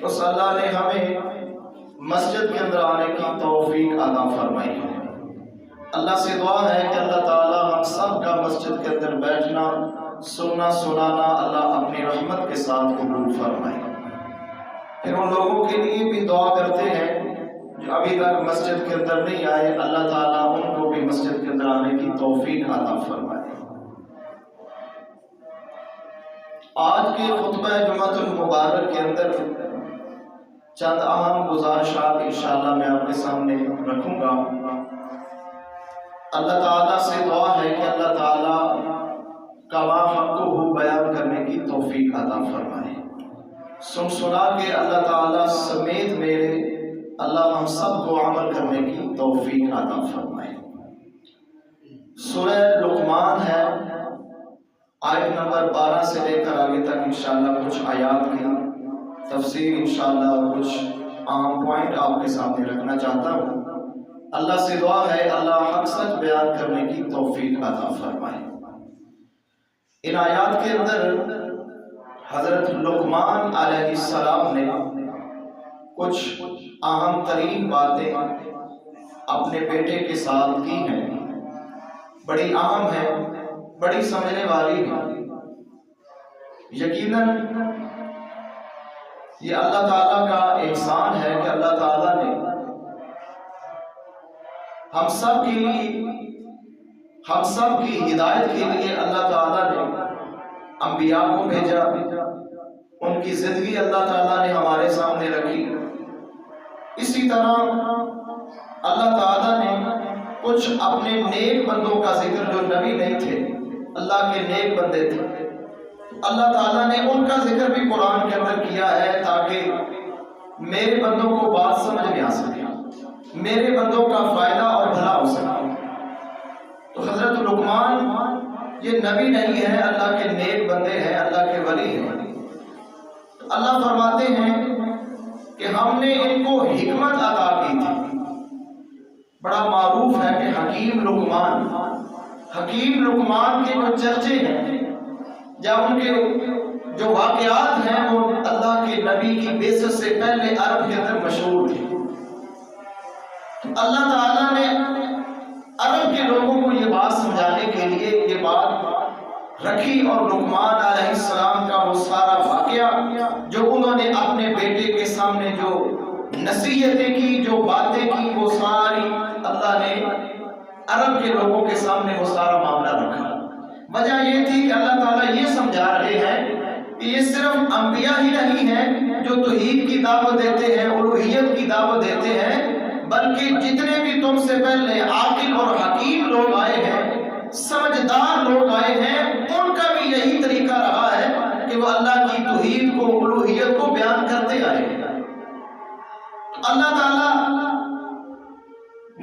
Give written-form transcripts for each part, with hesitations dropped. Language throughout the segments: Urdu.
اس اللہ نے ہمیں مسجد کے اندر آنے کی توفیق عطا فرمائی ہے۔ اللہ سے دعا ہے کہ اللہ تعالیٰ ہم سب کا مسجد کے اندر بیٹھنا سننا سنانا اللہ اپنی رحمت کے ساتھ قبول فرمائے۔ پھر ان لوگوں کے لیے بھی دعا کرتے ہیں جو ابھی تک مسجد کے اندر نہیں آئے، اللہ تعالیٰ ان کو بھی مسجد کے اندر آنے کی توفیق عطا فرمائے۔ آج کے خطبہ جمعۃ المبارک کے اندر چند اہم گزارشات انشاءاللہ میں آپ کے سامنے رکھوں گا۔ اللہ تعالیٰ سے دعا ہے کہ اللہ تعالیٰ کما حقہ بیان کرنے کی توفیق عطا فرمائے۔ سن سنا کے اللہ تعالیٰ سمیت میرے اللہ ہم سب کو عمل کرنے کی توفیق عطا فرمائے۔ سورہ لقمان ہے، آیت نمبر 12 سے لے کر آگے تک انشاءاللہ کچھ آیات کی تفسیر انشاءاللہ اور کچھ اہم پوائنٹ آپ کے سامنے رکھنا چاہتا ہوں۔ اللہ سے دعا ہے اللہ حق سچ بیان کرنے کی توفیق عطا فرمائے۔ ان آیات کے اندر حضرت لقمان علیہ السلام نے کچھ اہم ترین باتیں اپنے بیٹے کے ساتھ کی ہیں، بڑی اہم ہے، بڑی سمجھنے والی ہے۔ یقیناً یہ اللہ تعالیٰ کا احسان ہے کہ اللہ تعالیٰ نے ہم سب کی ہدایت کے لیے اللہ تعالیٰ نے انبیاء کو بھیجا، ان کی زندگی اللہ تعالیٰ نے ہمارے سامنے رکھی۔ اسی طرح اللہ تعالیٰ نے کچھ اپنے نیک بندوں کا ذکر جو نبی نہیں تھے، اللہ کے نیک بندے تھے، اللہ تعالیٰ نے ان کا ذکر بھی قرآن کے اندر کیا ہے تاکہ میرے بندوں کو بات سمجھ میں آ سکے، میرے بندوں کا فائدہ اور بھلا ہو سکے۔ تو حضرت لقمان یہ نبی نہیں ہے، اللہ کے نیک بندے ہیں، اللہ کے ولی ہیں۔ اللہ فرماتے ہیں کہ ہم نے ان کو حکمت عطا کی تھی۔ بڑا معروف ہے کہ حکیم لقمان کے جو چرچے ہیں یا ان کے جو واقعات ہیں وہ اللہ کے نبی کی بعثت سے پہلے عرب کے اندر مشہور تھے۔ اللہ تعالیٰ نے عرب کے لوگوں کو یہ بات سمجھانے کے لیے یہ بات رکھی، اور لقمان علیہ السلام کا وہ سارا واقعہ جو انہوں نے اپنے بیٹے کے سامنے جو نصیحتیں کی، جو باتیں کی، وہ ساری اللہ نے عرب کے لوگوں کے سامنے وہ سارا معاملہ رکھا۔ وجہ یہ تھی کہ اللہ تعالیٰ یہ سمجھا رہے ہیں کہ یہ صرف انبیاء ہی نہیں ہیں جو توحید کی دعوت دیتے ہیں، الوہیت کی دعوت دیتے ہیں، بلکہ جتنے بھی تم سے پہلے عاقل اور حکیم لوگ آئے ہیں، سمجھدار لوگ آئے ہیں، ان کا بھی یہی طریقہ رہا ہے کہ وہ اللہ کی توحید کو، الوہیت کو بیان کرتے آئے ہیں۔ اللہ تعالیٰ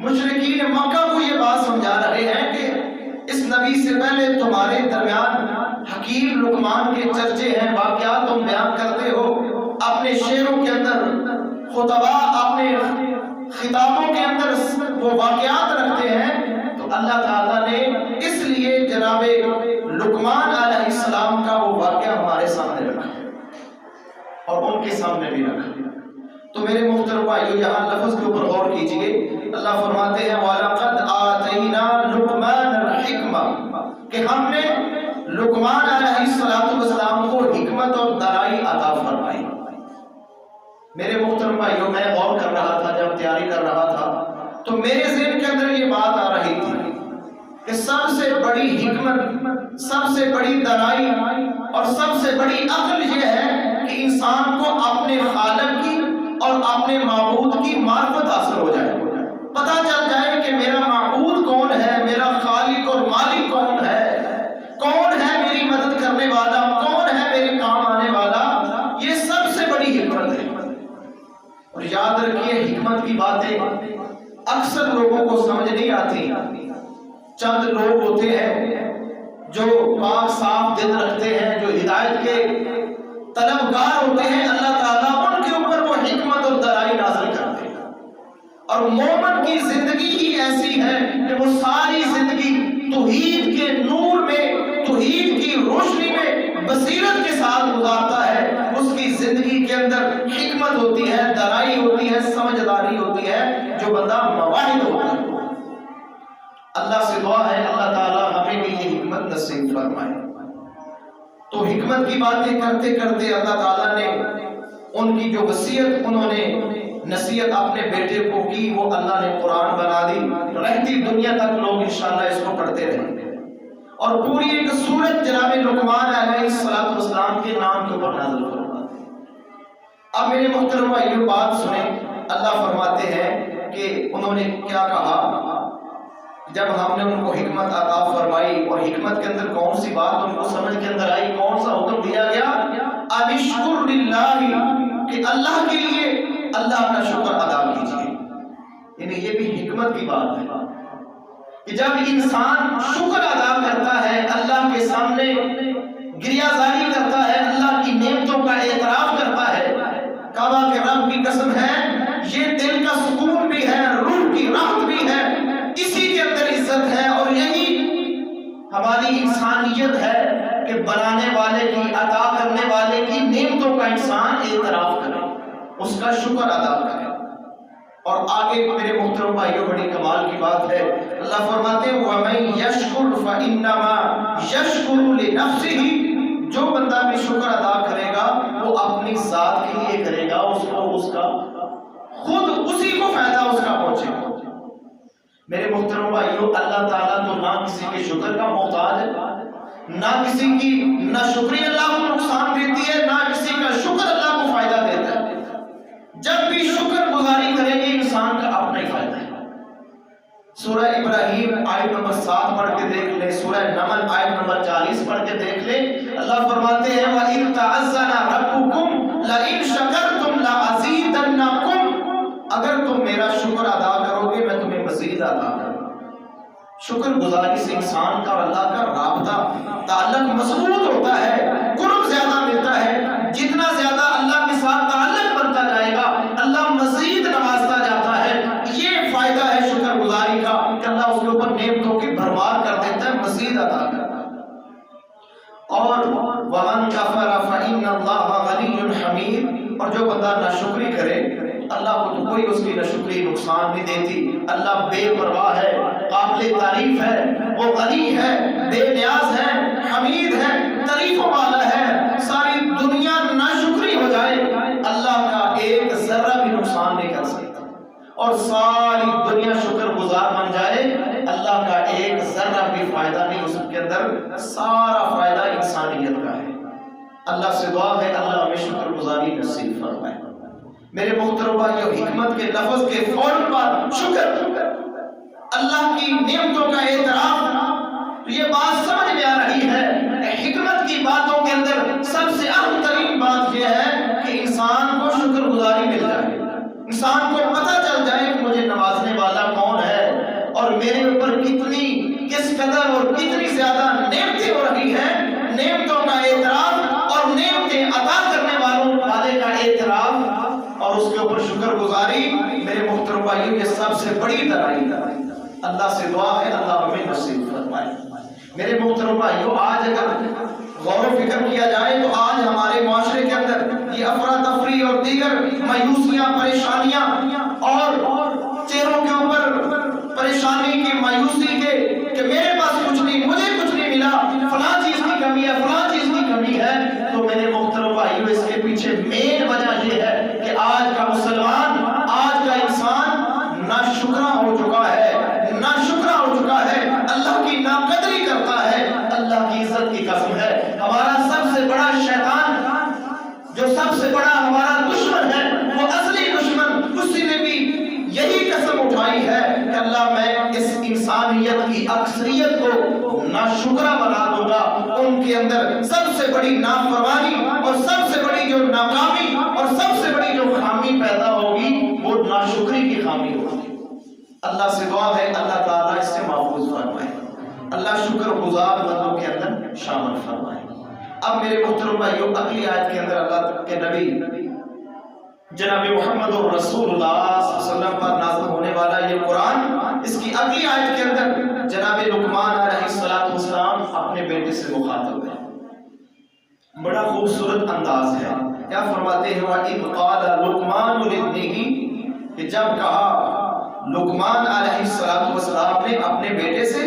مشرکین مکہ کو یہ بات سمجھا رہے ہیں کہ اس نبی سے پہلے تمہارے درمیان حکیم لقمان کے چرچے ہیں، واقعات تم بیان کرتے ہو، اپنے شعروں کے اندر خطبہ، اپنے خطابوں کے اندر وہ واقعات رکھتے ہیں۔ تو اللہ تعالیٰ نے اس لیے جناب لقمان علیہ السلام کا وہ واقعہ ہمارے سامنے رکھا اور ان کے سامنے بھی رکھا۔ تو میرے محترم بھائیو یہاں لفظ کے اوپر غور کیجئے۔ اللہ فرماتے ہیں وَلَقَدْ آتَيْنَا لُقْمَانَ الْحِكْمَةَ کہ ہم نے لقمان علیہ السلام کو حکمت اور دانائی عطا فرمائی۔ میرے محترم بھائیو میں غور کر رہا تھا، جب تیاری کر رہا تھا تو میرے ذہن کے اندر یہ بات آ رہی تھی کہ سب سے بڑی حکمت، سب سے بڑی دانائی اور سب سے بڑی عقل یہ ہے کہ انسان کو اپنے خالق کی اور اپنے معبود کی معرفت حاصل ہو جائے، پتہ چل جائے کہ میرا معبود کون ہے، میرا خالق اور مالک کون ہے میری مدد کرنے والا، کون ہے میرے کام آنے والا۔ یہ سب سے بڑی حکمت ہے۔ اور یاد رکھیے حکمت کی باتیں اکثر لوگوں کو سمجھ نہیں آتی۔ چند لوگ ہوتے ہیں جو پاک صاف دل رکھتے ہیں، جو ہدایت کے طلبگار ہوتے ہیں، اللہ تعالیٰ ان کے اوپر وہ حکمت اور دانائی نازل کرتے ہیں۔ اور مومن کی زندگی ہی ایسی ہے کہ وہ ساری زندگی توحید کے نور میں، توحید کی روشنی میں بصیرت کے ساتھ گزارتا ہے۔ اس کی زندگی کے اندر حکمت حکمت ہوتی ہے، دانائی ہوتی ہے، سمجھداری ہوتی ہے، جو بندہ مواحد ہوتا ہے۔ اللہ سے دعا ہے اللہ تعالیٰ ہمیں بھی یہ حکمت نصیب فرمائے۔ تو حکمت کی باتیں کرتے کرتے اللہ تعالیٰ نے ان کی جو وصیت انہوں نے نصیحت اپنے بیٹے کو کی، وہ اللہ نے قرآن بنا دی، رہتی دنیا تک لوگ انشاءاللہ اس کو پڑھتے رہیں گے، اور پوری ایک سورت جناب لقمان علیہ السلام کے نام کے اوپر نازل فرما دی۔ اب میرے محترم بھائیو بات سنیں، اللہ فرماتے ہیں کہ انہوں نے کیا کہا جب ہم نے ان کو حکمت عطا فرمائی، اور حکمت کے اندر کون سی بات ان کو سمجھ کے اندر آئی، کون سا حکم دیا گیا؟ انشکر للہ، کہ اللہ کے لیے اللہ کا شکر ادا کیجیے۔ یعنی یہ بھی حکمت کی بات ہے کہ جب انسان شکر ادا کرتا ہے، اللہ کے سامنے گریازاری کرتا ہے، اللہ کی نعمتوں کا اعتراف کرتا ہے، کعبہ کے رب کی قسم ہے یہ دل کا سکون بھی ہے، روح کی راحت بھی ہے، اسی کے اندر عزت ہے، اور یہی ہماری انسانیت ہے کہ بنانے والے کی، عطا کرنے والے کی نعمتوں کا انسان اعتراف کرے، اس کا شکر ادا کرے۔ اور آگے میرے محترم بھائیوں بڑی کمال کی بات ہے، اللہ فرماتے ہیں وَمَن يَشْكُرْ فَإِنَّمَا يَشْكُرُ لِنَفْسِهِ، جو بندہ بھی شکر ادا کرے گا وہ اپنی ذات کے لیے کرے گا، اس کو اس کا خود اسی کو فائدہ اس کا پہنچے گا۔ میرے محترم بھائیوں اللہ تعالیٰ تو نہ کسی کے شکر کا محتاج ہے، نہ کسی کی نہ شکری اللہ کو نقصان دیتی ہے، نہ کسی کا شکر اللہ کو فائدہ دیتا ہے۔ جب بھی شکر گزاری کریں گے انسان کا اپنا ہی فائدہ ہے۔ سورہ ابراہیم آیت نمبر 7 پڑھ کے دیکھ لیں، سورہ نمل آیت نمبر 40 پڑھ کے دیکھ لیں، اللہ فرماتے ہیں وَإِذْ تَعَزَّنَ رَبُّكُمْ لَئِن شَكَرْتُمْ لَأَزِيدَنَّكُمْ، اگر تم میرا شکر ادا کرو گے میں تمہیں مزید عطا کروں گا۔ شکر گزاری سے انسان کا اور اللہ کا رابطہ تعلق مضبوط ہوتا ہے، قرب زیادہ ملتا ہے، جتنا زیادہ اللہ کے ساتھ تعلق بنتا جائے گا اللہ مزید نوازتا جاتا ہے۔ یہ فائدہ ہے شکر گزاری کا کہ اللہ اس کے اوپر نعمتوں کی بھرمار کر دیتا ہے، مزید عطا کرتا ہے۔ اور وَمَن كَفَرَ فَإِنَّ اللَّهَ غَنِيٌّ حَمِيدٌ، اور جو بندہ ناشکری کرے اللہ کو تو کوئی اس کی ناشکری نقصان نہیں دیتی، اللہ بے پرواہ ہے، قابل تعریف ہے، وہ غنی ہے، بے نیاز ہے، حمید ہے، تعریفوں والا ہے۔ ساری دنیا ناشکری ہو جائے اللہ کا ایک ذرہ بھی نقصان نہیں کر سکتا، اور ساری دنیا شکر گزار بن جائے اللہ کا ایک ذرہ بھی فائدہ نہیں، اس کے اندر سارا فائدہ انسانیت کا ہے۔ اللہ سے دعا ہے اللہ ہمیں شکر گزاری نصیب فرمائے۔ میرے محترم بھائیو حکمت کے لفظ کے فوراً بعد شکر، اللہ کی نعمتوں کا اعتراف، یہ بات سمجھ میں آ رہی ہے حکمت کی باتوں کے اندر سب سے اہم ترین بات یہ ہے کہ انسان کو شکر گزاری مل جائے، انسان کو پتہ چل جائے کہ مجھے نوازنے والا کون ہے، اور میرے اوپر کس قدر اور کتنی زیادہ نعمتیں ہو رہی ہیں۔ نعمتوں کا اعتراف اور نعمتیں عطا کرنے والے کا اعتراف اور اس کے اوپر شکر گزاری، میرے محترم بھائیوں یہ سب سے بڑی دلائی ہے۔ اللہ سے دعا ہے اللہ ہمیں نصیب فرمائے۔ میرے محترم بھائیوں آج اگر غور و فکر کیا جائے تو آج ہمارے معاشرے کے اندر یہ افراتفری اور دیگر مایوسیاں، پریشانیاں اور چہروں کے اوپر پریشانی کی، مایوسی کے کہ میرے پاس کچھ نہیں، مجھے کچھ نہیں ملا، فلاں چیز کی کمی ہے، فلاں چیز کی کمی ہے، تو میرے محترم بھائیوں اس کے پیچھے مین وجہ یہ ہے کہ آج کا مسلمان، آج کا انسان ناشکرا ہو چکا ہے، ناشکرا ہو چکا ہے، اللہ کی ناقدری کرتا ہے۔ اللہ کی عزت کی قسم ہے ہمارا سب سے بڑا شیطان، جو سب سے بڑا ہمارا دشمن ہے، وہ اصلی دشمن، اسی نے بھی یہی قسم اٹھائی ہے کہ اللہ میں اس انسانیت کی اکثریت کو ناشکرا بنا دوں گا، ان کے اندر سب سے بڑی نافرمانی اور سب سے بڑی جو ناکامی اور سب سے بڑی جو خامی پیدا ہوگی وہ ناشکری کی خامی ہوگی۔ اللہ سے دعا ہے اللہ تعالیٰ اس سے محفوظ فرمائے، اللہ شکر گزار بندوں کے اندر شامل فرمائے۔ اب میرے محترم بھائیوں اگلی آیت کے اندر اللہ کے نبی جناب محمد رسول اللہ صلی اللہ علیہ وسلم پر نازل ہونے والا یہ قرآن، اس کی اگلی آیت کے اندر جناب لقمان علیہ السلام اپنے بیٹے سے مخاطب ہے، بڑا خوبصورت انداز ہے۔ کیا فرماتے ہیں وَإِذْ قَالَ لُقْمَانُ کہ جب کہا لقمان علیہ السلام نے اپنے بیٹے سے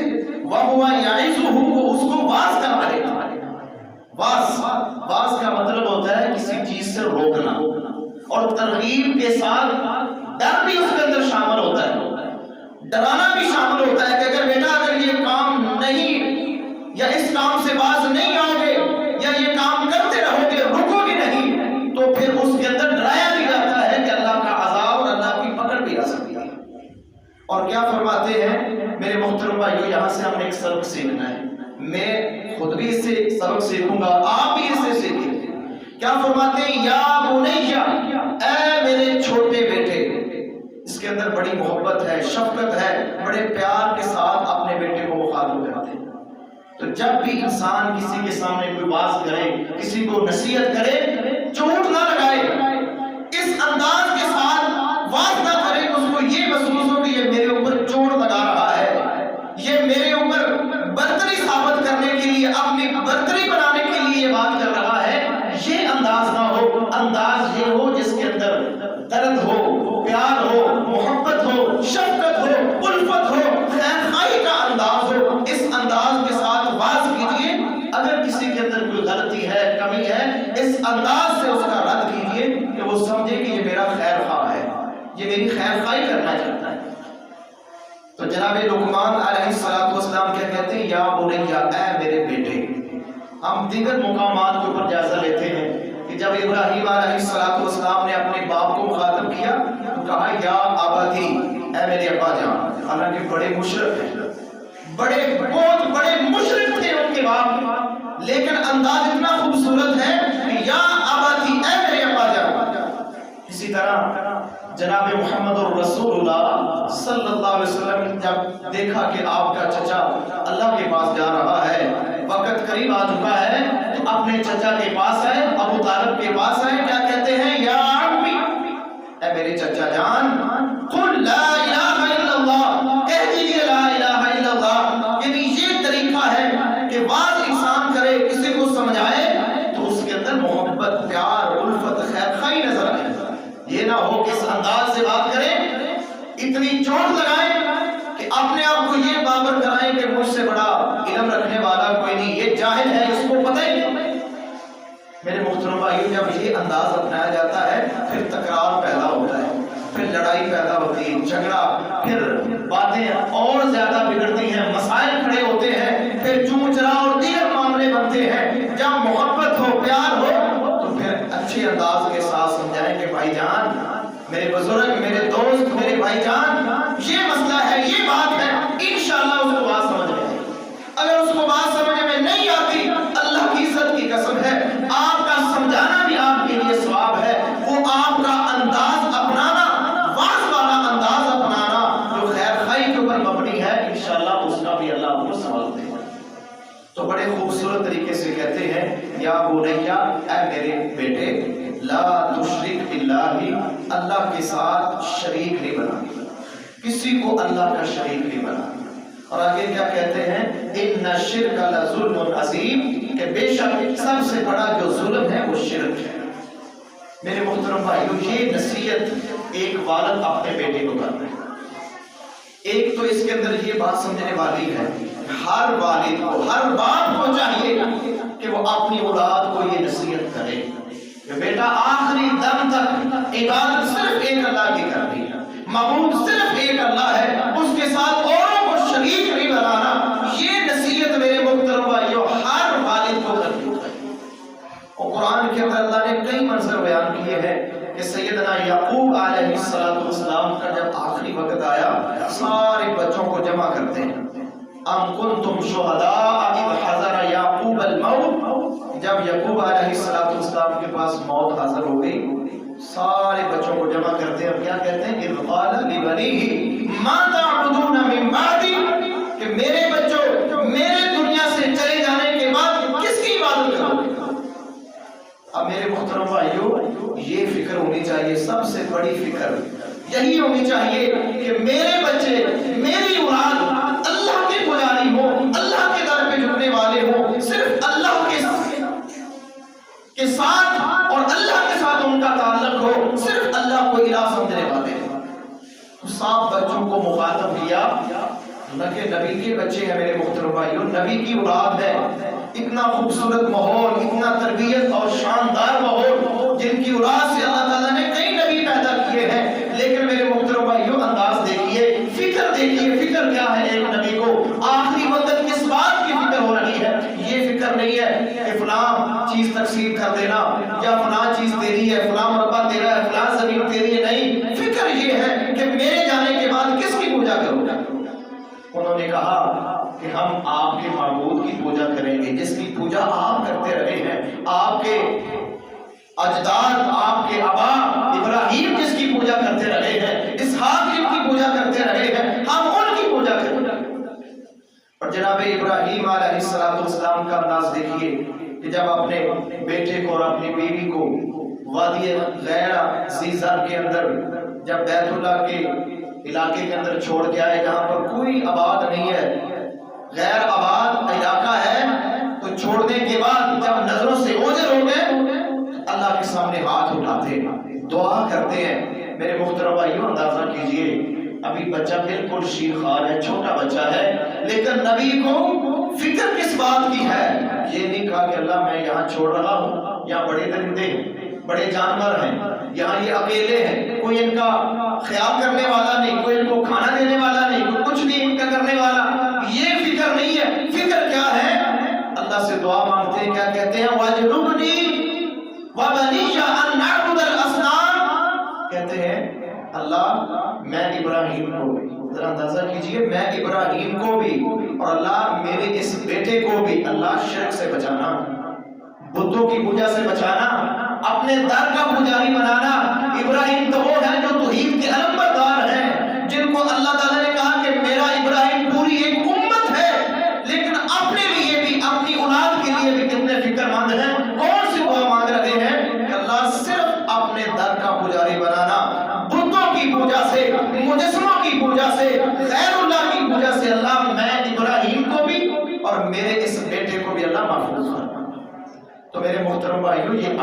وَهُوَ يَعِظُهُ، وہ اس کو واز کر رہے تھے۔ واز کا مطلب ہوتا ہے کسی چیز سے روکنا، اور ترغیب کے ساتھ ڈر بھی اس کے اندر شامل ہوتا ہے، ڈرانا بھی شامل ہوتا ہے کہ اگر بیٹا اگر یہ کام نہیں یا اس کام سے باز نہیں آؤ گے یا یہ کام کرتے رہو گے رکو گے نہیں، تو پھر اس کے اندر ڈرایا بھی جاتا ہے کہ اللہ کا عذاب اور اللہ کی پکڑ بھی آ سکتی ہے۔ اور کیا فرماتے ہیں میرے محترم بھائیو، یہاں سے ہم نے ایک سبق سیکھنا ہے، میں خود بھی اس سے سبق سیکھوں گا، آپ بھی اس سے سیکھیں۔ کیا فرماتے ہیں؟ یا بنیا، اے میرے چھوٹے بیٹے۔ اس کے اندر بڑی محبت ہے، شفقت ہے، بڑے پیار کے ساتھ اپنے بیٹے کو مخاطب کرتے ہیں۔ تو جب بھی انسان کسی کے سامنے کوئی بات کرے، کسی کو نصیحت کرے، چوٹ نہ لگائے، اس انداز کے ساتھ بات نہ کرے کہ اس کو یہ محسوس ہو کہ یہ میرے اوپر چوٹ لگا رہا ہے، یہ میرے اوپر برتری ثابت کرنے کے لیے، اپنی برتری بنانے کے لیے یہ بات کر رہا ہے، یہ انداز نہ ہو۔ انداز یہ ہو جس کے اندر درد ہو، پیار ہو، محبت ہو، شفقت ہو، الفت ہو، خیر خواہی کا انداز ہو۔ اس انداز کے ساتھ واز کیجئے، اگر کسی کے اندر کوئی غلطی ہے، کمی ہے، اس انداز سے اس کا رد کیجئے کہ وہ سمجھے کہ یہ میرا خیر خواہ ہے، یہ میری خیر خواہی کرنا چاہتا ہے۔ تو جناب لقمان علیہ السلام کیا کہتے ہیں؟ یا بنیا، اے میرے بیٹے۔ ہم دیگر مقامات کے اوپر جائزہ لیتے ہیں کہ جب ابراہیم علیہ السلام نے اپنے باپ کو مخاطب کیا تو کہا یا اباتی، اے میرے ابا جان۔ حالانکہ بڑے مشرک ہیں، بہت بڑے مشرک تھے ان کے باپ، لیکن انداز اتنا خوبصورت ہے کہ یا اباتی، اے میرے ابا جان۔ اسی طرح جناب محمد الرسول اللہ صلی اللہ علیہ وسلم جب دیکھا کہ آپ کا چچا اللہ کے پاس جا رہا ہے، وقت قریب آ چکا ہے، تو اپنے چچا کے پاس آئے، ابو طالب کے پاس آئے، کیا کہتے ہیں؟ یا عمی، اے میرے چچا جان، قل لا الہ الا اللہ، کہہ دیجئے لا الہ الا اللہ۔ یعنی یہ طریقہ ہے کہ بعض انسان کرے، کسی کو سمجھائے تو اس کے اندر محبت، پیار، الفت، خیر خواہی نظر آئے۔ یہ نہ ہو کہ اس انداز سے بات کریں، اتنی چوٹ لگائیں کہ اپنے آپ کو یہ باور کرائیں کہ مجھ سے بڑا علم رکھنے والا کوئی نہیں، یہ جاہل ہے، اس کو پتہ ہی نہیں۔ میرے محترم بھائیو، جب یہ انداز اپنایا جاتا ہے پھر تکرار پیدا ہوتا ہے، پھر لڑائی پیدا ہوتی ہے، جھگڑا، پھر باتیں اور زیادہ بگڑتی ہیں، مسائل کھڑے ہوتے ہیں، پھر چون چرا اور دیگر معاملے بنتے ہیں۔ جب محبت ہو، پیار ہو، تو پھر اچھے انداز کے ساتھ سمجھائیں کہ بھائی جان، میرے بزرگ، میرے دوست، میرے بھائی جان، یہ مسئلہ ہے، یہ بات ہے، انشاءاللہ اس کو بات سمجھ میں آئے۔ اگر اس کو بات سمجھ میں نہیں آتی، اللہ کی عزت کی قسم ہے، آپ کا سمجھانا بھی آپ کے لیے ثواب ہے۔ وہ آپ کا انداز اپنانا، واز والا انداز اپنانا جو خیر خواہی کے اوپر مبنی ہے، انشاءاللہ اس کا بھی اللہ آپ کو ثواب دے گا۔ تو بڑے خوبصورت طریقے سے کہتے ہیں یا بنیا، اے میرے بیٹے، لا تشرک باللہ، اللہ کے ساتھ شریک نہیں بنا، کسی کو اللہ کا شریک نہیں بنا۔ اور آگے کیا کہتے ہیں؟ ان الشرک لظلم عظیم، کہ بے شک سب سے بڑا جو ظلم ہے وہ شرک ہے۔ میرے محترم بھائیو، یہ نصیحت ایک والد اپنے بیٹے کو کرتا ہے۔ ایک تو اس کے اندر یہ بات سمجھنے والی ہے، ہر والد کو، ہر باپ کو چاہیے کہ وہ اپنی اولاد کو یہ نصیحت کرے کہ بیٹا آخری دم تک عبادت صرف ایک اللہ کی کرنی ہے، معبود صرف ایک اللہ ہے، اس کے ساتھ اوروں کو شریک نہیں بنانا۔ یہ نصیحت میرے محترم بھائیو ہر والد کو کرنی چاہیے۔ اور قرآن کے اندر اللہ نے کئی منظر بیان کیے ہیں کہ سیدنا یعقوب علیہ السلام کا جب آخری وقت آیا، سارے بچوں کو جمع کرتے ہیں۔ ام کنتم شہداء اذ حضر یعقوب الموت، جب یعقوب علیہ السلام کے پاس موت حاضر ہو گئی، سارے بچوں کو جمع کرتے ہیں اور کیا کہتے ہیں؟ اذ قال لبنیہ ما تعبدون من بعدی، کہ میرے بچوں، میرے دنیا سے چلے جانے کے بعد کس کی عبادت کرو گے؟ اب میرے محترم بھائیو، یہ فکر ہونی چاہیے، سب سے بڑی فکر یہی ہونی چاہیے کہ میرے بچے، میری اولاد اللہ کے پجاری ہو، اللہ کے در پہ جھکنے والے ہو، صرف اللہ کے ساتھ اور اللہ کے ساتھ ان کا تعلق ہو، صرف اللہ کو الہ سمجھنے والے ہو۔ صاف بچوں کو مخاطب کیا نہ کہ نبی کے بچے ہیں میرے محترم بھائیوں، نبی کی اولاد ہے، اتنا خوبصورت ماحول، اتنا تربیت اور شاندار ماحول، جن کی اولاد سے اللہ تعالیٰ نے کئی نبی پیدا کیے ہیں، لیکن میرے محترم بھائیوں انداز دیکھیے، فکر دیکھیے، فکر کیا ہے ایک نبی کو آخری وقت کس بات کی فکر ہو رہی ہے؟ یہ فکر نہیں ہے کہ فلاں چیز تقسیم کر دینا یا فلاں چیز تیری ہے، فلاں مربع تیرا ہے، فلاں زمین تیری ہے، نہیں، فکر یہ ہے کہ میرے جانے کے بعد کس کی پوجا کروں؟ انہوں نے کہا کہ ہم آپ کے معبود کی پوجا کریں گے، جس کی پوجا آپ کرتے رہے ہیں، آپ کے اجداد، آپ کے آبا ابراہیم جس کی پوجا کرتے رہے ہیں، اسحاق جن کی پوجا کرتے رہے ہیں، ہم ان کی پوجا کریں گے۔ اور جناب ابراہیم علیہ السلام کا انداز دیکھیے کہ جب اپنے بیٹے کو اور اپنی بیوی کو وادی غیر زیزر کے اندر، جب بیت اللہ کے علاقے کے اندر چھوڑ کے آئے جہاں پر کوئی آباد نہیں ہے، غیر آباد علاقہ ہے، تو چھوڑنے کے بعد جب نظروں سے اوجھل ہو گئے اللہ کے سامنے ہاتھ اٹھاتے ہیں، دعا کرتے ہیں۔ میرے محترم بھائیوں اندازہ کیجئے، ابھی بچہ بالکل شیخار ہے، چھوٹا بچہ ہے، لیکن نبی کو فکر کس بات کی ہے؟ یہ نہیں کہا کہ اللہ میں یہاں چھوڑ رہا ہوں، یہاں بڑے درندے ہیں، بڑے جانور ہیں، یہاں یہ اکیلے ہیں، کوئی ان کا خیال کرنے والا نہیں، کوئی ان کو کھانا دینے والا نہیں، کوئی کچھ نہیں ان کا کرنے والا، یہ فکر نہیں ہے۔ فکر کیا ہے؟ اللہ سے دعا مانگتے ہیں، کیا کہتے ہیں؟ وَاجْنُبْنِي وَبَنِيَّ أَن نَعْبُدَ الْأَصْنَامَ، کہتے ہیں اللہ میں ابراہیم کو، ذرا اندازہ کیجئے، میں ابراہیم کو بھی اور اللہ میرے اس بیٹے کو بھی اللہ شرک سے بچانا، بتوں کی پوجا سے بچانا، اپنے در کا پجاری بنانا۔ ابراہیم تو وہ ہے جو توحید کے علمبردار ہیں، جن کو اللہ تعالیٰ نے کہا کہ میرا ابراہیم پوری ایک امت ہے، لیکن اپنے لیے بھی، اپنی اولاد کے لیے بھی کتنے فکر مند ہیں۔ کون سی دعا مانگ رہے ہیں کہ اللہ صرف اپنے در کا پجاری بنانا، بتوں کی پوجا سے، مجسموں کی پوجا سے، غیر اللہ کی پوجا سے اللہ میں ابراہیم کو بھی اور میرے اس بیٹے کو بھی اللہ محفوظ کرنا۔ تو میرے محترم بھائیوں یہ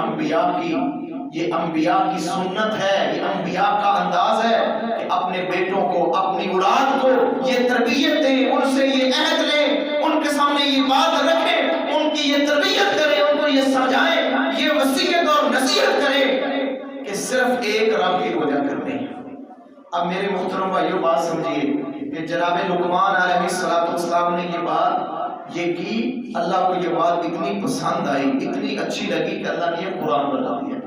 انبیاء کی سنت ہے، یہ انبیاء کا انداز ہے کہ اپنے بیٹوں کو، اپنی اولاد کو یہ تربیت دیں، ان سے یہ عہد لیں، ان کے سامنے یہ بات رکھیں، ان کی یہ تربیت کریں، ان کو یہ سمجھائیں، یہ وصیت اور نصیحت کریں کہ صرف ایک رب کی پوجا کرنی ہے۔ اب میرے محترم بھائیوں بات سمجھیے کہ جناب لقمان علیہ السلام نے یہ بات یہ کی، اللہ کو یہ بات اتنی پسند آئی، اتنی اچھی لگی کہ اللہ نے یہ قرآن بنا دیا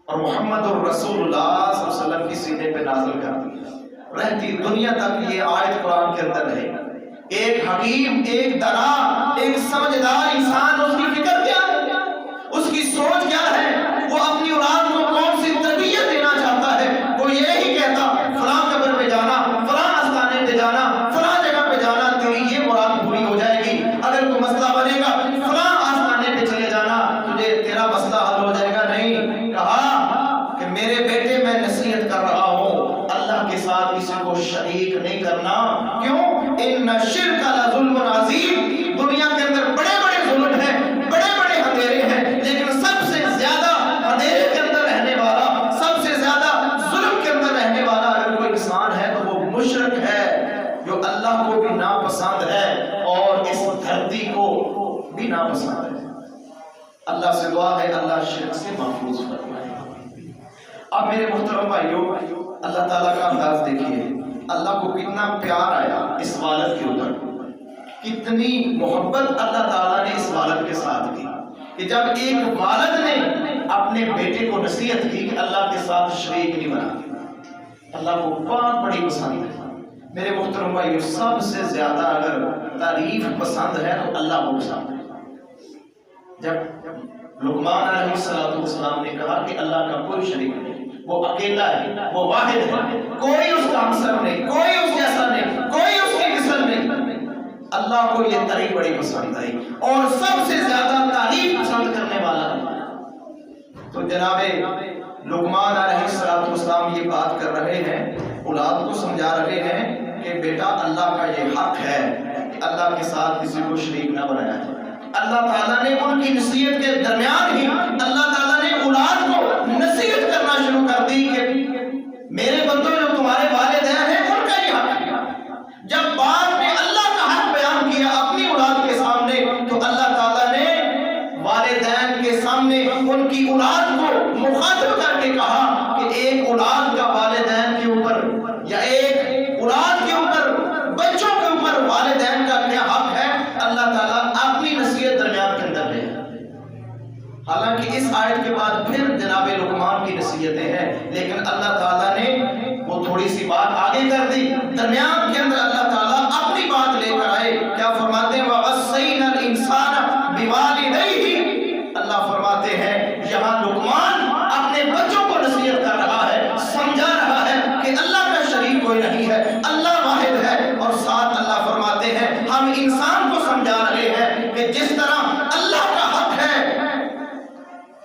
اور محمد الرسول اللہ صلی اللہ علیہ وسلم کی سینے پہ نازل کر دیا، رہتی دنیا تک یہ آیت قرآن کے اندر رہے گی۔ ایک حکیم، ایک دانا، ایک سمجھدار انسان، اس کی فکر کیا ہے، اس کی سوچ کیا ہے، وہ اپنی اولاد کو کون سی تربیت دینا چاہتا ہے؟ وہ یہ نہیں کہتا فلاں قبر پہ جانا، فلاں آستانے پہ جانا، فلاں جگہ پہ جانا، تیری یہ مراد پوری ہو جائے گی، اگر کوئی مسئلہ بنے گا فلاں آستانے پہ چلے جانا، تجھے تیرا مسئلہ حل ہو جائے گا۔ نہیں، کہا کہ میرے بیٹے میں نصیحت کر رہا ہوں اللہ کے ساتھ کسی کو شریک نہیں کرنا۔ کیوں؟ ان الشرک لظلم عظیم، دنیا کے اندر بڑے بڑے ظلم ہیں، بڑے بڑے اندھیرے ہیں، لیکن سب سے زیادہ اندھیرے کے اندر رہنے والا، سب سے زیادہ ظلم کے اندر رہنے والا اگر کوئی انسان ہے تو وہ مشرک ہے، جو اللہ کو بھی ناپسند ہے اور اس دھرتی کو بھی ناپسند ہے۔ اللہ سے دعا ہے اللہ شرک سے محفوظ فرمائے۔ اب میرے محترم بھائیوں اللہ تعالیٰ کا انداز دیکھیے، اللہ کو کتنا پیار آیا اس والد کے اوپر، کتنی محبت اللہ تعالیٰ نے اس والد کے ساتھ کی کہ جب ایک والد نے اپنے بیٹے کو نصیحت کی کہ اللہ کے ساتھ شریک نہیں بنا، اللہ کو بہت بڑی پسند ہے۔ میرے محترم بھائیوں سب سے زیادہ اگر تعریف پسند ہے تو اللہ کو پسند ہے۔ جب لقمان علیہ السلام نے کہا کہ اللہ کا کوئی شریک نہیں، وہ اکیلا ہے، وہ واحد ہے، کوئی اس کا ہمسر نہیں، کوئی اس جیسا نہیں، کوئی اس کی مثل نہیں، اللہ کو یہ تعریف بڑی پسند آئی اور سب سے زیادہ تعریف پسند کرنے والا ہے۔ تو جناب لقمان علیہ السلام یہ بات کر رہے ہیں، اولاد کو سمجھا رہے ہیں کہ بیٹا اللہ کا یہ حق ہے کہ اللہ کے ساتھ کسی کو شریک نہ بنایا جائے۔ اللہ تعالیٰ نے ان کی نصیحت کے درمیان ہی اللہ تعالیٰ نے اولاد کو نصیحت کرنا شروع کر دی کہ میرے بندوں جو تمہارے وصیتیں ہیں، لیکن اللہ تعالیٰ نے وہ تھوڑی سی بات آگے کر دی، درمیان کے اندر اللہ تعالیٰ اپنی بات لے کر آئے. کیا فرماتے ہیں؟ وَوَصَّيْنَا الْإِنسَانَ بِوَالِدَيْهِ. اللہ فرماتے ہیں یہاں لقمان اپنے بچوں کو نصیحت کر رہا ہے، سمجھا رہا ہے کہ اللہ کا شریک کوئی نہیں ہے، اللہ واحد ہے، اور ساتھ اللہ فرماتے ہیں ہم انسان کو سمجھا رہے ہیں کہ جس طرح اللہ کا حق ہے،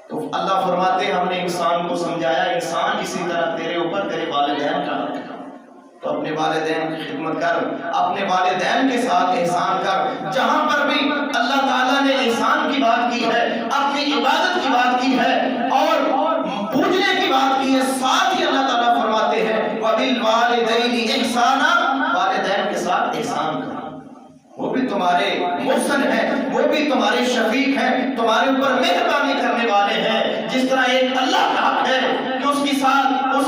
تو اللہ فرماتے ہیں ہم نے انسان کو سمجھایا انسان اسی طرح تیرے اوپر تیرے والدین کا حق ہے، تو اپنے والدین کی خدمت کر، اپنے والدین کے ساتھ احسان کر. جہاں پر بھی اللہ تعالیٰ نے احسان کی بات کی ہے، اپنی عبادت کی بات کی ہے اور پوجنے کی بات کی ہے، ساتھ ہی اللہ تعالیٰ فرماتے ہیں وَبِالْوَالِدَيْنِ إِحْسَانًا. والدین کے ساتھ احسان کر، وہ بھی تمہارے محسن ہیں، وہ بھی تمہارے شفیق ہیں، تمہارے اوپر مہربانی کرنے والے ہیں. جس طرح ایک اللہ کا حق ہے کہ اس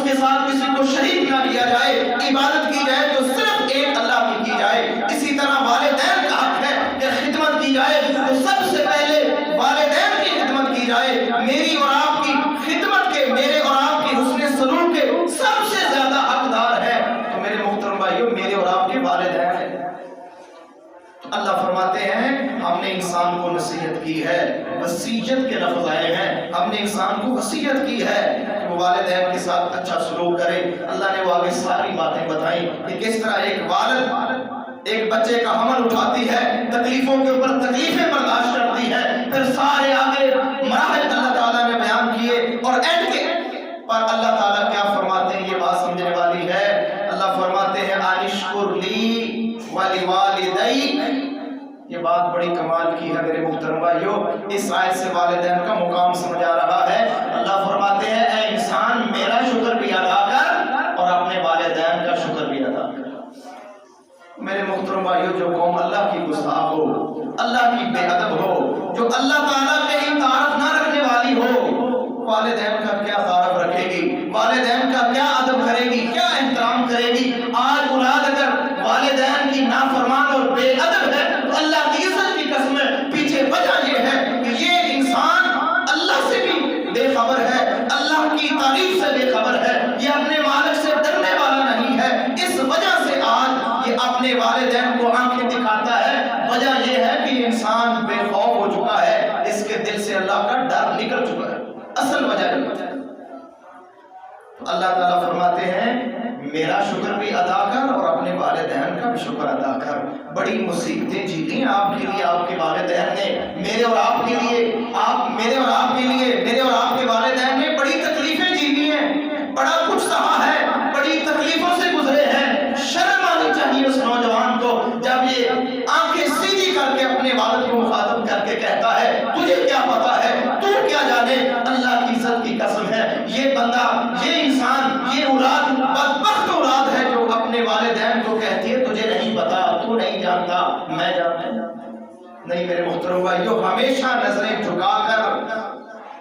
کے ساتھ کسی کو شریک نہ کیا جائے، عبادت کی جائے تو صرف ایک اللہ کی جائے، اسی طرح والدین کا حق ہے کہ خدمت کی جائے تو سب سے پہلے والدین کی خدمت کی جائے. میری اور آپ کی خدمت کے، میرے اور آپ کی حسن سلوک کے سب سے زیادہ حقدار ہے تو میرے محترم بھائیوں میرے اور آپ کے والدین ہیں. اللہ فرماتے ہیں ہم نے انسان کو نصیحت کی ہے، وصیت کے لفظ آئے ہیں، ہم نے انسان کو وصیت کی ہے کہ وہ والدین کے ساتھ اچھا سلوک کرے. اللہ نے وہ آگے ساری باتیں بتائیں کہ کس طرح ایک والد ایک بچے کا حمل اٹھاتی ہے، تکلیفوں کے اوپر تکلیفیں برداشت کرتی ہے، پھر سارے آگے مراحل اللہ تعالیٰ نے بیان کیے اور اینڈ کے پر اللہ تعالیٰ کیا فرماتے ہیں، یہ بات سمجھنے والی ہے. اللہ فرماتے ہیں انشکر لی وَلِوَالِدَيْكَ. یہ بات بڑی کمال کی ہے میرے محترم بھائیوں، اس آیت سے والدین کا مقام سمجھا رہا ہے. اللہ فرماتے ہیں اے انسان میرا شکر بھی ادا کر اور اپنے والدین کا شکر بھی ادا کر. میرے محترم بھائیوں جو قوم اللہ کی گستاخ ہو، اللہ کی بے ادب ہو، جو اللہ تعالیٰ کے ہی تعارف نہ رکھنے والی ہو، والدین کا کیا تعارف رکھے گی، والدین کا کیا ادب کرے گی، کیا احترام کرے گی. آج اولاد اگر والدین کی نافرمان اور بے ادب ہے تو اللہ کی عزت کی قسم پیچھے وجہ یہ ہے کہ یہ انسان اللہ سے بھی بے خبر ہے، اللہ کی تعریف سے بے خبر ہے، یہ اپنے مالک سے ڈرنے والا نہیں ہے. اس وجہ سے آج یہ اپنے والدین کو آنکھیں دکھاتا ہے. وجہ یہ ہے کہ انسان بے خوف ہو چکا ہے، اس کے دل سے اللہ کا ڈر نکل چکا ہے. اصل وجہ یہ ہے. اللہ تعالیٰ فرماتے ہیں میرا شکر بھی ادا کر اور اپنے والدین کا بھی شکر ادا کر. بڑی مصیبتیں جیتی آپ کے لیے آپ کے والدین نے، میرے اور آپ کے لیے، میرے اور آپ کے لیے، میرے اور آپ کے والدین نے بڑی تکلیفیں جیتی ہیں، بڑا کچھ سہا ہے، بڑی تکلیفوں سے گزرے ہیں. شرم آنی چاہیے اس نوجوان کو جب یہ آنکھیں سیدھی کر کے اپنے والد کو مخاطب کر کے کہتا ہے تجھے کیا پتا ہے، تو کیا جانے. اللہ کی عزت کی قسم ہے یہ بندہ، یہ انسان، یہ اولاد بدبخت اولاد ہے جو اپنے والدین کو کہتی ہے تجھے نہیں پتا، تو نہیں جانتا، میں جانتا نہیں. میرے محترم بھائیوں ہمیشہ نظریں جھکا کر،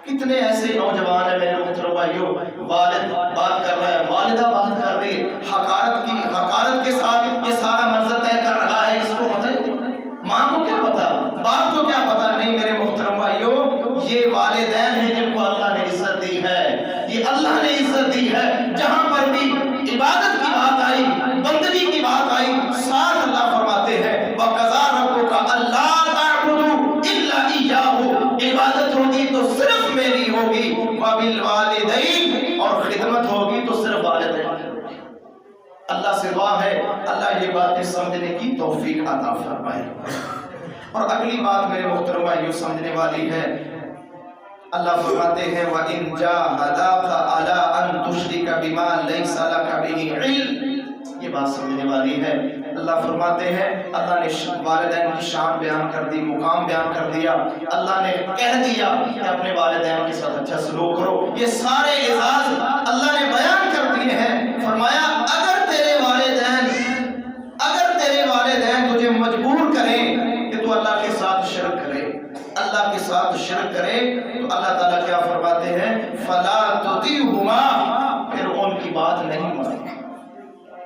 کتنے ایسے نوجوان ہیں میرے محترم بھائیوں، والد بات کر رہا ہے، والدہ بات کر رہی ہے، حقارت کے ساتھ یہ سارا منظر طے کر رہا ہے. اس کو پتہ ہے ماں کو کیا پتا، باپ کو کیا پتا. نہیں میرے محترم بھائیوں یہ والدین ہیں جن کو اللہ نے عزت دی ہے، یہ اللہ نے عزت دی ہے. جہاں پر بھی عبادت کی بات آئی، بندگی کی بات آئی، ساتھ اللہ فرماتے ہیں وَقَضَىٰ رَبُّكَ أَلَّا تَعْبُدُوا إِلَّا إِيَّاهُ. عبادت ہوگی تو صرف میری ہوگی، وَبِالْوَالِدَيْنِ اور خدمت ہوگی تو صرف والدین. اللہ سے دعا ہے اللہ یہ باتیں سمجھنے کی توفیق عطا فرمائے. اور اگلی بات میرے محترم بھائیوں سمجھنے والی ہے. اللہ فرماتے ہیں وَإِن جَاهَدَاكَ عَلَىٰ أَن تُشْرِكَ بِمَا لَيْسَ لَكَ بِهِ عِلْمٌ. یہ بات سمجھنے والی ہے. اللہ فرماتے ہیں اللہ نے والدین کی شان بیان کر دی، مقام بیان کر دیا. اللہ نے کہہ دیا کہ اپنے والدین کے ساتھ اچھا سلوک کرو. یہ سارے اعزاز اللہ نے بیان کر دیے ہیں. فرمایا اگر تیرے والدین تجھے مجبور کریں کہ تو اللہ کے ساتھ شرک کرے، اللہ کے ساتھ شرک کرے، تو اللہ تعالیٰ کیا فرماتے ہیں فَلَا تُطِعْهُمَا. پھر ان کی بات نہیں ماننی،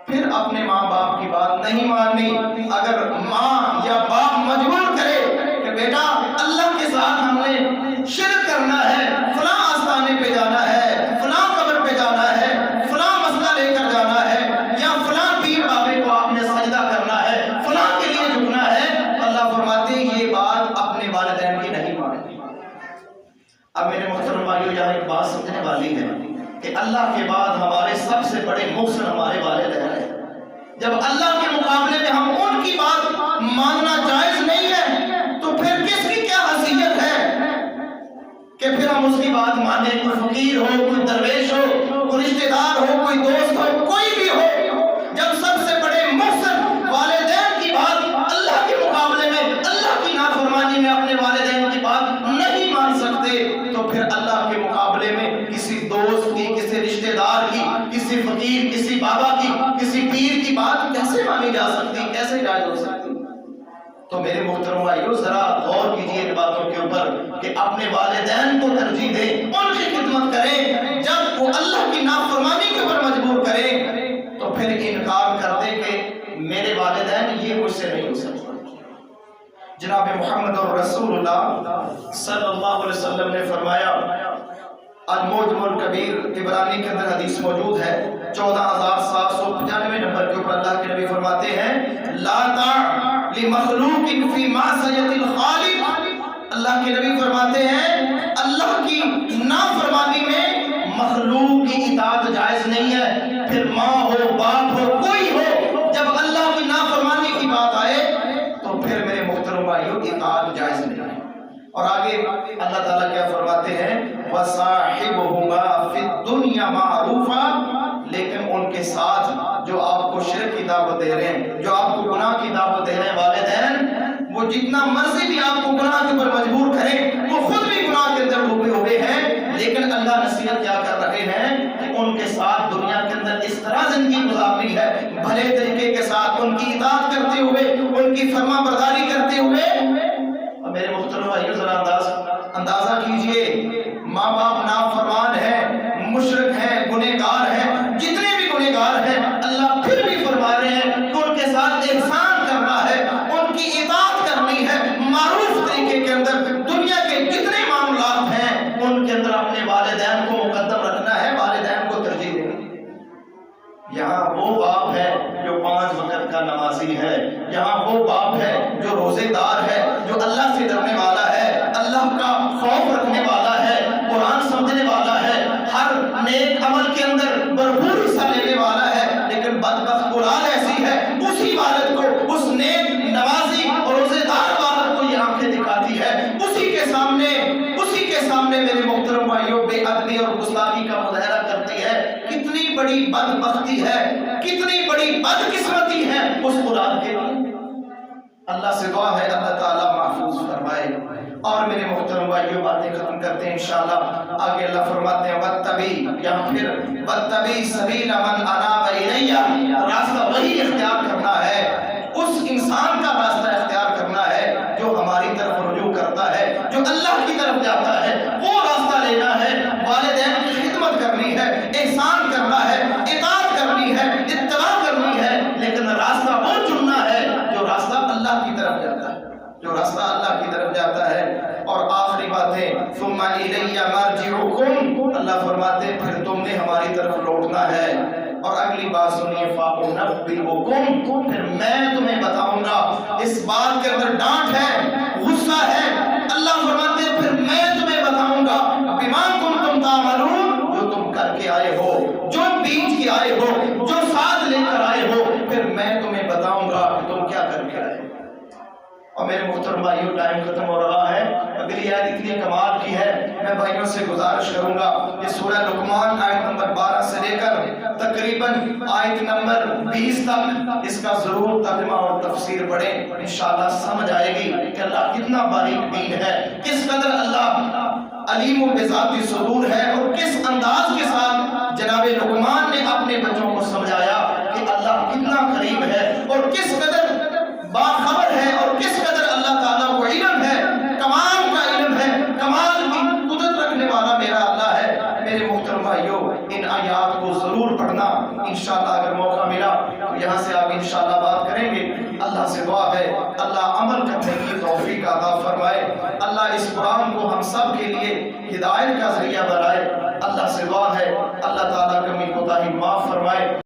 پھر اپنے ماں باپ کی بات نہیں ماننی. اگر ماں یا باپ مجبور کرے کہ بیٹا اللہ کے ساتھ ہم نے شرک کرنا ہے، فلاں آستانے پہ جانا ہے، فلاں قبر اللہ کے بعد ہمارے سب سے بڑے محسن ہمارے والدین ہیں. جب اللہ کے مقابلے میں ہم ان کی بات ماننا جائز نہیں ہے تو پھر کس کی کیا حیثیت ہے کہ پھر ہم اس کی بات مانیں؟ کوئی فقیر ہو، کوئی درویش ہو، کوئی رشتہ دار ہو، کوئی دوست ہو، کوئی بھی ہو، جب سب سے بڑے محسن والدین کی بات اللہ کے مقابلے میں، اللہ کی نافرمانی میں اپنے والدین کی بات نہیں مان سکتے تو پھر اللہ کے مقابلے میں کسی دوست کی، کسی رشتہ دار کی، کسی فقیر، کسی بابا کی، کسی پیر کی بات کیسے مانی جا سکتی، کیسے جائز ہو سکتی؟ تو میرے محترم بھائیو ذرا غور کیجیے ان باتوں کے اوپر کہ اپنے والدین کو ترجیح دیں، ان کی خدمت کریں. جب وہ اللہ کی نافرمانی کے اوپر مجبور کریں تو پھر انکار کر دیں کہ میرے والدین یہ مجھ سے نہیں ہو سکتا. جناب محمد اور رسول اللہ صلی اللہ علیہ وسلم نے فرمایا، المعجم الکبیر عبرانی کے اندر حدیث موجود ہے 14795 نمبر کے اوپر اللہ کے نبی فرماتے ہیں، لا طاعة لمخلوق فی معصیۃ الخالق. اللہ کے نبی فرماتے ہیں اللہ کی نافرمانی میں مخلوق کی اطاعت جائز نہیں ہے. پھر ماں ہو، باپ ہو، کوئی ہو، جب اللہ کی نافرمانی کی بات آئے تو پھر میرے محترم بھائیوں اطاعت جائز نہیں ہے. اور آگے اللہ تعالیٰ کیا فرماتے ہیں، وَصَاحِبُهُمَا فِي الدُّنْيَا مَعْرُوفًا. لیکن ان کے ساتھ جو آپ کو شرک کی دعوت دے رہے ہیں، جو آپ کو گناہ کی دعوت دے رہے ہیں والدین، وہ جتنا مرضی بھی آپ کو گناہ کے اوپر مجبور کریں، وہ خود بھی گناہ کے اندر ڈوبے ہوئے ہیں، لیکن اللہ نصیحت کیا کر رہے ہیں کہ ان کے ساتھ دنیا کے اندر اس طرح زندگی گزارنی ہے، بھلے طریقے کے ساتھ ان کی اطاعت کرتے ہوئے، ان کی فرما برداری کرتے ہوئے. میرے محترم بھائیو ذرا اندازہ کیجئے، ماں باپ نافرمان ہیں، مشرک ہیں، گنہگار ہیں، جتنے بھی گنہگار ہیں، اللہ پھر بھی فرما رہے ہیں کہ ان کے ساتھ احسان کرنا ہے، ان کی اطاعت کرنی ہے، معروف طریقے کے اندر. دنیا کے جتنے معاملات ہیں ان کے اندر اپنے والدین کو مقدم رکھنا ہے، والدین کو ترجیح دینی. یہاں وہ باپ ہے جو 5 وقت کا نمازی ہے، یہاں وہ باپ ہے جو روزے دار ہے، جو اللہ سے ڈرنے والا ہے، اللہ کا خوف رکھنے والا ہے، قرآن سمجھنے والا ہے، ہر نیک عمل کے اندر بھرپور حصہ لینے والا ہے. لیکن بدبخت اولاد ایسی ہے، اسی والد کو، اس نیک نمازی اور روزے دار والد کو یہ آنکھیں دکھاتی ہے، اسی کے سامنے میرے محترم بھائیوں بے ادبی اور گستاخی کا مظاہرہ کرتی ہے. کتنی بڑی بدبختی ہے، کتنی بڑی بدقسمتی ہے اس اولاد کے لیے. اللہ سے دعا ہے اللہ تعالیٰ محفوظ فرمائے. اور میرے محترم بھائیوں باتیں ختم کرتے ہیں انشاءاللہ. آگے اللہ فرماتے ہیں وَاتَّبِعْ، یہاں پھر وَاتَّبِعْ سَبِیلَ مَنْ أَنَابَ إِلَیَّ، راستہ وہی اختیار کرنا ہے، اس انسان کا راستہ اختیار کرنا ہے جو ہماری طرف رجوع کرتا ہے، جو اللہ کی طرف جاتا ہے، وہ راستہ لینا ہے. والدین کی خدمت کرنی ہے، احسان کرنا ہے، اطاعت کرنی ہے، اتباع کرنی ہے، لیکن راستہ وہ چننا ہے جو راستہ اللہ کی طرف جاتا ہے، جو راستہ اللہ کی طرف جاتا ہے. اور آخری بات ہے ثم الی مرجعکم، اللہ فرماتے ہیں پھر تم نے ہماری طرف لوٹنا ہے. اور اگلی بات سنیے فَأُنَبِّئُکُم، پھر میں تمہیں بتاؤں گا. اس بات کے اندر ڈانٹ ہے، غصہ ہے. اللہ فرماتے ہیں پھر میں تمہیں بتاؤں گا بما کنتم تعملون، جو تم کر کے آئے ہو، جو بیچ کے آئے ہو، جو ساتھ لے کر آئے ہو، پھر میں تمہیں بتاؤں گا کہ تم کیا کر کے آئے. اور میرے محترم بھائیوں ٹائم ختم ہو رہا ہے. اگلی آیت اتنی کمال کی ہے، میں بھائیوں سے گزارش کروں گا کہ سورہ لقمان آیت نمبر 12 سے لے کر تقریباً آیت نمبر 20 تک اس کا ضرور ترجمہ اور تفسیر پڑھیں، انشاءاللہ سمجھ آئے گی کہ اللہ کتنا باریک دین ہے، کس قدر اللہ علیم و بذات صدور ہے، اور کس انداز کے ساتھ جناب لقمان نے اپنے بچوں کو سمجھایا کہ اللہ کتنا قریب ہے اور کس قدر باخبر ہے اور کس قدر اللہ تعالیٰ کو علم ہے، کمال کا علم ہے، کمال کی قدرت رکھنے والا میرا اللہ ہے. میرے محترم بھائیوں ان آیات کو ضرور پڑھنا، انشاءاللہ اگر موقع ملا تو یہاں سے آگے انشاءاللہ بات کریں گے. اللہ سے دعا ہے اللہ عمل کرنے کی توفیق عطا فرمائے، اللہ اس قرآن کو ہم سب کے لیے ہدایت کا ذریعہ بنائے. اللہ سے دعا ہے اللہ تعالیٰ کمی کوتاہی معاف فرمائے.